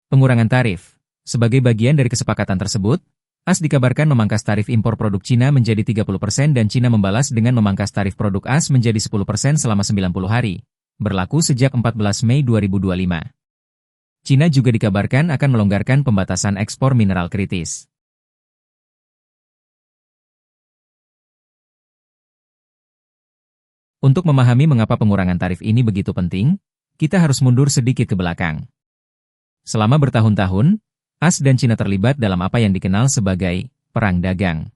Pengurangan tarif. Sebagai bagian dari kesepakatan tersebut, AS dikabarkan memangkas tarif impor produk Cina menjadi 30% dan Cina membalas dengan memangkas tarif produk AS menjadi 10% selama 90 hari, berlaku sejak 14 Mei 2025. Cina juga dikabarkan akan melonggarkan pembatasan ekspor mineral kritis. Untuk memahami mengapa pengurangan tarif ini begitu penting, kita harus mundur sedikit ke belakang. Selama bertahun-tahun, AS dan Cina terlibat dalam apa yang dikenal sebagai perang dagang.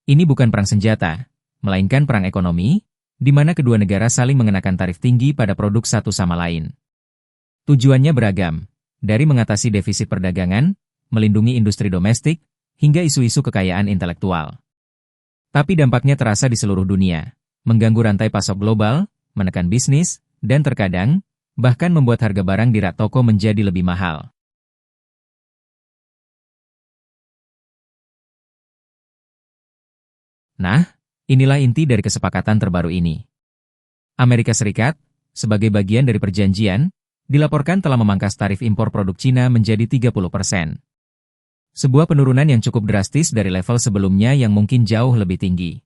Ini bukan perang senjata, melainkan perang ekonomi, di mana kedua negara saling mengenakan tarif tinggi pada produk satu sama lain. Tujuannya beragam, dari mengatasi defisit perdagangan, melindungi industri domestik, hingga isu-isu kekayaan intelektual. Tapi dampaknya terasa di seluruh dunia, mengganggu rantai pasok global, menekan bisnis, dan terkadang, bahkan membuat harga barang di rak toko menjadi lebih mahal. Nah, inilah inti dari kesepakatan terbaru ini. Amerika Serikat, sebagai bagian dari perjanjian, dilaporkan telah memangkas tarif impor produk Cina menjadi 30%. Sebuah penurunan yang cukup drastis dari level sebelumnya yang mungkin jauh lebih tinggi.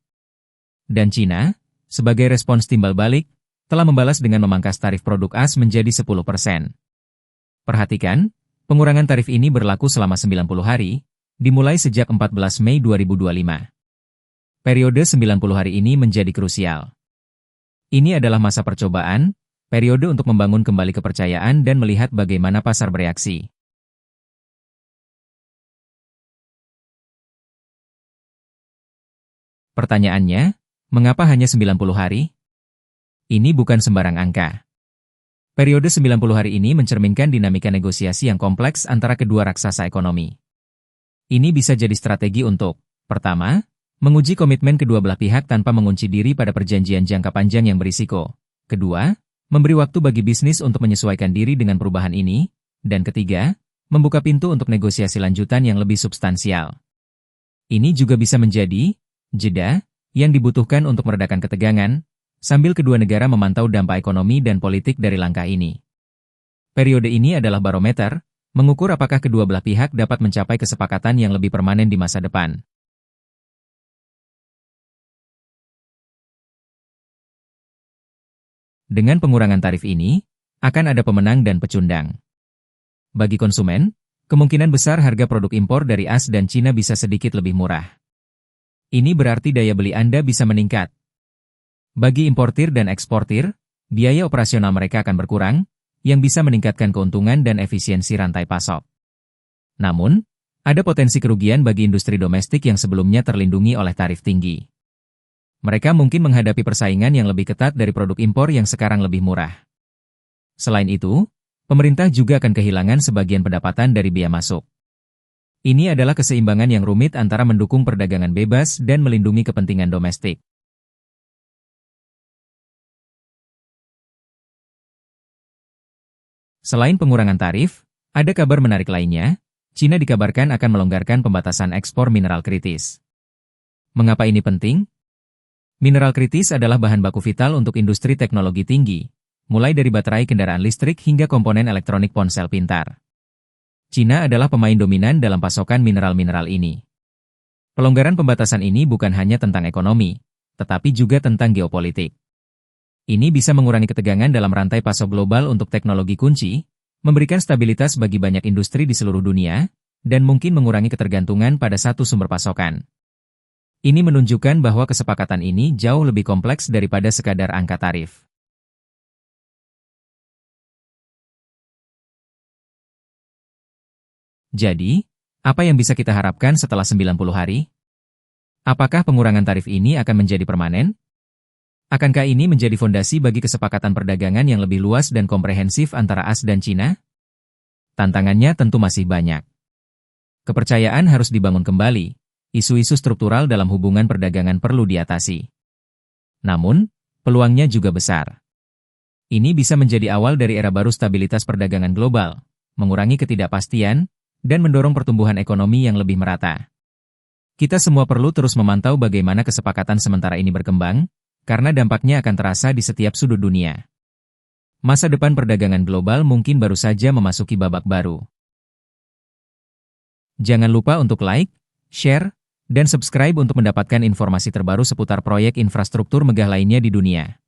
Dan Cina, sebagai respons timbal balik, telah membalas dengan memangkas tarif produk AS menjadi 10%. Perhatikan, pengurangan tarif ini berlaku selama 90 hari, dimulai sejak 14 Mei 2025. Periode 90 hari ini menjadi krusial. Ini adalah masa percobaan, periode untuk membangun kembali kepercayaan dan melihat bagaimana pasar bereaksi. Pertanyaannya, mengapa hanya 90 hari? Ini bukan sembarang angka. Periode 90 hari ini mencerminkan dinamika negosiasi yang kompleks antara kedua raksasa ekonomi. Ini bisa jadi strategi untuk, pertama, menguji komitmen kedua belah pihak tanpa mengunci diri pada perjanjian jangka panjang yang berisiko. Kedua, memberi waktu bagi bisnis untuk menyesuaikan diri dengan perubahan ini. Dan ketiga, membuka pintu untuk negosiasi lanjutan yang lebih substansial. Ini juga bisa menjadi jeda yang dibutuhkan untuk meredakan ketegangan, sambil kedua negara memantau dampak ekonomi dan politik dari langkah ini. Periode ini adalah barometer, mengukur apakah kedua belah pihak dapat mencapai kesepakatan yang lebih permanen di masa depan. Dengan pengurangan tarif ini, akan ada pemenang dan pecundang. Bagi konsumen, kemungkinan besar harga produk impor dari AS dan Cina bisa sedikit lebih murah. Ini berarti daya beli Anda bisa meningkat. Bagi importir dan eksportir, biaya operasional mereka akan berkurang, yang bisa meningkatkan keuntungan dan efisiensi rantai pasok. Namun, ada potensi kerugian bagi industri domestik yang sebelumnya terlindungi oleh tarif tinggi. Mereka mungkin menghadapi persaingan yang lebih ketat dari produk impor yang sekarang lebih murah. Selain itu, pemerintah juga akan kehilangan sebagian pendapatan dari biaya masuk. Ini adalah keseimbangan yang rumit antara mendukung perdagangan bebas dan melindungi kepentingan domestik. Selain pengurangan tarif, ada kabar menarik lainnya, Cina dikabarkan akan melonggarkan pembatasan ekspor mineral kritis. Mengapa ini penting? Mineral kritis adalah bahan baku vital untuk industri teknologi tinggi, mulai dari baterai kendaraan listrik hingga komponen elektronik ponsel pintar. Cina adalah pemain dominan dalam pasokan mineral-mineral ini. Pelonggaran pembatasan ini bukan hanya tentang ekonomi, tetapi juga tentang geopolitik. Ini bisa mengurangi ketegangan dalam rantai pasok global untuk teknologi kunci, memberikan stabilitas bagi banyak industri di seluruh dunia, dan mungkin mengurangi ketergantungan pada satu sumber pasokan. Ini menunjukkan bahwa kesepakatan ini jauh lebih kompleks daripada sekadar angka tarif. Jadi, apa yang bisa kita harapkan setelah 90 hari? Apakah pengurangan tarif ini akan menjadi permanen? Akankah ini menjadi fondasi bagi kesepakatan perdagangan yang lebih luas dan komprehensif antara AS dan Cina? Tantangannya tentu masih banyak. Kepercayaan harus dibangun kembali, isu-isu struktural dalam hubungan perdagangan perlu diatasi. Namun, peluangnya juga besar. Ini bisa menjadi awal dari era baru stabilitas perdagangan global, mengurangi ketidakpastian, dan mendorong pertumbuhan ekonomi yang lebih merata. Kita semua perlu terus memantau bagaimana kesepakatan sementara ini berkembang, karena dampaknya akan terasa di setiap sudut dunia. Masa depan perdagangan global mungkin baru saja memasuki babak baru. Jangan lupa untuk like, share, dan subscribe untuk mendapatkan informasi terbaru seputar proyek infrastruktur megah lainnya di dunia.